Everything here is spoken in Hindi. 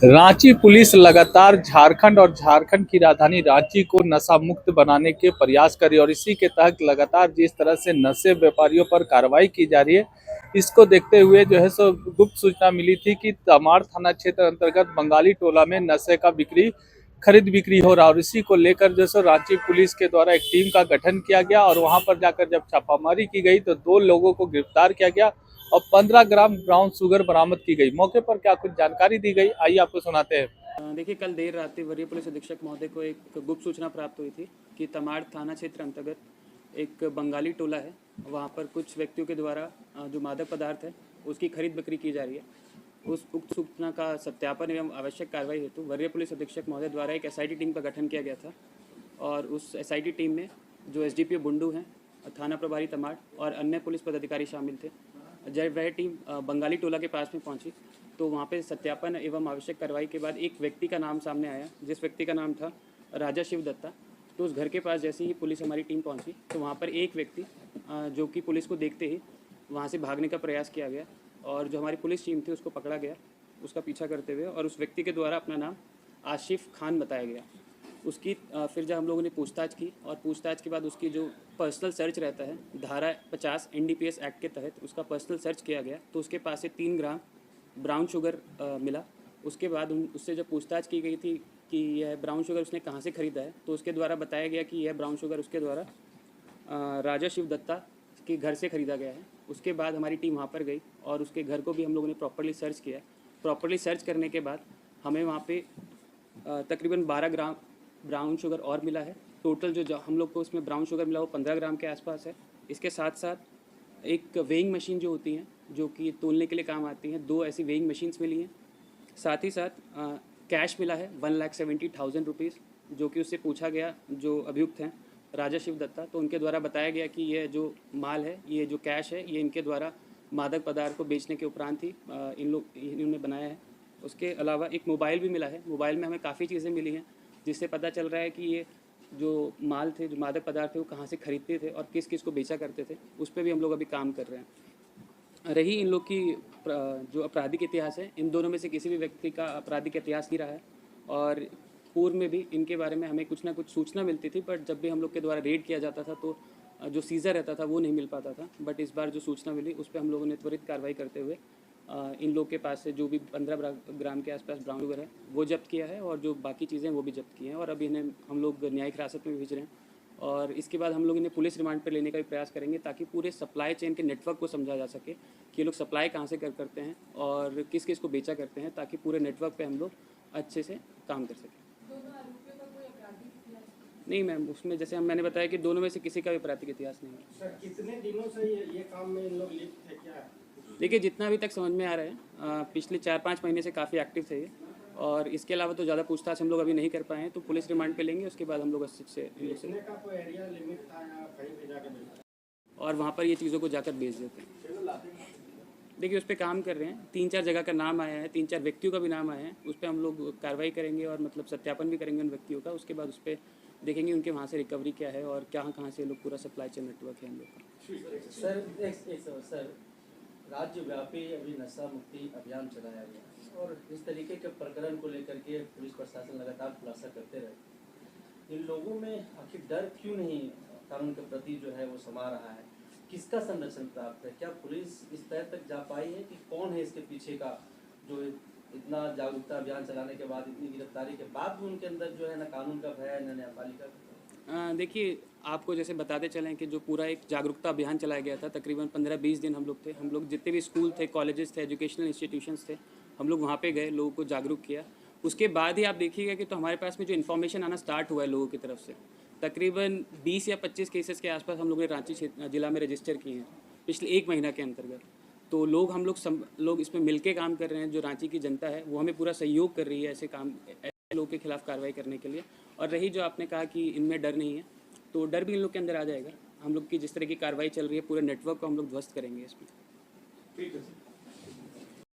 रांची पुलिस लगातार झारखंड और झारखंड की राजधानी रांची को नशा मुक्त बनाने के प्रयास कर रही है और इसी के तहत लगातार जिस तरह से नशे व्यापारियों पर कार्रवाई की जा रही है, इसको देखते हुए जो है सो गुप्त सूचना मिली थी कि तमाड़ थाना क्षेत्र अंतर्गत बंगाली टोला में नशे का खरीद बिक्री हो रहा और इसी को लेकर जो सो रांची पुलिस के द्वारा एक टीम का गठन किया गया और वहां पर जाकर जब छापामारी की गई तो 2 लोगों को गिरफ्तार किया गया और 15 ग्राम ब्राउन शुगर बरामद की गई। मौके पर क्या कुछ जानकारी दी गई, आइए आपको सुनाते हैं। देखिए, कल देर रात वरीय पुलिस अधीक्षक महोदय को एक गुप्त सूचना प्राप्त हुई थी कि तमाड़ थाना क्षेत्र अंतर्गत एक बंगाली टोला है, वहाँ पर कुछ व्यक्तियों के द्वारा जो मादक पदार्थ है उसकी खरीद बिक्री की जा रही है। उस उक्त सूचना का सत्यापन एवं आवश्यक कार्रवाई हेतु वरीय पुलिस अधीक्षक महोदय द्वारा एक SIT टीम का गठन किया गया था और उस SIT टीम में जो SDPO बुंडू हैं, थाना प्रभारी तमाड़ और अन्य पुलिस पदाधिकारी शामिल थे। जब वह टीम बंगाली टोला के पास में पहुंची तो वहां पे सत्यापन एवं आवश्यक कार्रवाई के बाद एक व्यक्ति का नाम सामने आया, जिस व्यक्ति का नाम था राजा शिव दत्ता। तो उस घर के पास जैसे ही पुलिस हमारी टीम पहुंची तो वहां पर एक व्यक्ति जो कि पुलिस को देखते ही वहां से भागने का प्रयास किया गया और जो हमारी पुलिस टीम थी उसको पकड़ा गया, उसका पीछा करते हुए, और उस व्यक्ति के द्वारा अपना नाम आशिफ खान बताया गया। उसकी फिर जब हम लोगों ने पूछताछ की और पूछताछ के बाद उसकी जो पर्सनल सर्च रहता है धारा 50 NDPS एक्ट के तहत उसका पर्सनल सर्च किया गया तो उसके पास से 3 ग्राम ब्राउन शुगर मिला। उसके बाद उससे जब पूछताछ की गई थी कि यह ब्राउन शुगर उसने कहाँ से ख़रीदा है तो उसके द्वारा बताया गया कि यह ब्राउन शुगर उसके द्वारा राजा शिव दत्ता के घर से ख़रीदा गया है। उसके बाद हमारी टीम वहाँ पर गई और उसके घर को भी हम लोगों ने प्रॉपर्ली सर्च किया। प्रॉपर्ली सर्च करने के बाद हमें वहाँ पे तकरीबन 12 ग्राम ब्राउन शुगर और मिला है। टोटल जो हम लोग को उसमें ब्राउन शुगर मिला वो 15 ग्राम के आसपास है। इसके साथ साथ एक वेइंग मशीन जो होती हैं जो कि तोलने के लिए काम आती हैं, 2 ऐसी वेइंग मशीन्स मिली हैं। साथ ही साथ कैश मिला है 1,70,000 रुपीज़, जो कि उससे पूछा गया जो अभियुक्त हैं राजा शिव दत्ता, तो उनके द्वारा बताया गया कि यह जो माल है, ये जो कैश है, ये इनके द्वारा मादक पदार्थ को बेचने के उपरांत ही इन्होंने बनाया है। उसके अलावा एक मोबाइल भी मिला है। मोबाइल में हमें काफ़ी चीज़ें मिली हैं जिससे पता चल रहा है कि ये जो माल थे, जो मादक पदार्थ थे, वो कहाँ से खरीदते थे और किस किस को बेचा करते थे, उस पर भी हम लोग अभी काम कर रहे हैं। रही इन लोग की जो आपराधिक इतिहास है, इन दोनों में से किसी भी व्यक्ति का आपराधिक इतिहास नहीं रहा है और पूर्व में भी इनके बारे में हमें कुछ ना कुछ सूचना मिलती थी, बट जब भी हम लोग के द्वारा रेड किया जाता था तो जो सीज़र रहता था वो नहीं मिल पाता था। बट इस बार जो सूचना मिली उस पर हम लोगों ने त्वरित कार्रवाई करते हुए इन लोग के पास से जो भी 15 ग्राम के आसपास ब्राउन शुगर है वो जब्त किया है और जो बाकी चीज़ें वो भी जब्त की हैं और अभी इन्हें हम लोग न्यायिक हिरासत में भेज रहे हैं। और इसके बाद हम लोग इन्हें पुलिस रिमांड पर लेने का भी प्रयास करेंगे ताकि पूरे सप्लाई चेन के नेटवर्क को समझा जा सके कि ये लोग सप्लाई कहाँ से करते हैं और किस किस को बेचा करते हैं, ताकि पूरे नेटवर्क पे हम लोग अच्छे से काम कर सकें। नहीं मैम, उसमें जैसे मैंने बताया कि दोनों में से किसी का भी आपराधिक इतिहास नहीं है। सर, कितने दिनों से ये काम में इन लोग लिप्त थे क्या? देखिए, जितना अभी तक समझ में आ रहा है पिछले 4-5 महीने से काफ़ी एक्टिव थे ये, और इसके अलावा तो ज़्यादा पूछताछ हम लोग अभी नहीं कर पाए हैं, तो पुलिस रिमांड पे लेंगे। उसके बाद हम लोग अच्छे से बेचने का कोई एरिया लिमिट था या कहीं पे जाकर बेचते और वहाँ पर ये चीज़ों को जाकर बेच देते हैं। देखिए, उस पर काम कर रहे हैं। 3-4 जगह का नाम आया है, 3-4 व्यक्तियों का भी नाम आया है। उस पर हम लोग कार्रवाई करेंगे और मतलब सत्यापन भी करेंगे उन व्यक्तियों का। उसके बाद उस पर देखेंगे उनके वहाँ से रिकवरी क्या है और कहाँ से लोग पूरा सप्लाई चेन नेटवर्क है हम लोग का। सर, राज्यव्यापी अभी नशा मुक्ति अभियान चलाया गया और इस तरीके के प्रकरण को लेकर के पुलिस प्रशासन लगातार खुलासा करते रहे। इन लोगों में आखिर डर क्यों नहीं कानून के प्रति जो है वो समा रहा है? किसका संरक्षण प्राप्त है? क्या पुलिस इस तय तक जा पाई है कि कौन है इसके पीछे का, जो इतना जागरूकता अभियान चलाने के बाद, इतनी गिरफ्तारी के बाद भी उनके अंदर जो है ना कानून का भय है, ना न्यायपालिका का? देखिए, आपको जैसे बताते चलें कि जो पूरा एक जागरूकता अभियान चलाया गया था, तकरीबन 15-20 दिन हम लोग थे। हम लोग जितने भी स्कूल थे, कॉलेजेस थे, एजुकेशनल इंस्टीट्यूशंस थे, हम लोग वहाँ पे गए, लोगों को जागरूक किया। उसके बाद ही आप देखिएगा कि तो हमारे पास में जो इन्फॉर्मेशन आना स्टार्ट हुआ है लोगों की तरफ से, तकरीबन 20 या 25 केसेस के आसपास हम लोग ने रांची जिला में रजिस्टर किए हैं पिछले 1 महीना के अंतर्गत। तो लोग इसमें मिल के काम कर रहे हैं। जो रांची की जनता है वो हमें पूरा सहयोग कर रही है ऐसे लोगों के खिलाफ कार्रवाई करने के लिए। और रही जो आपने कहा कि इनमें डर नहीं है, तो डर भी इन लोग के अंदर आ जाएगा। हम लोग की जिस तरह की कार्रवाई चल रही है, पूरे नेटवर्क को हम लोग ध्वस्त करेंगे इसमें। ठीक है।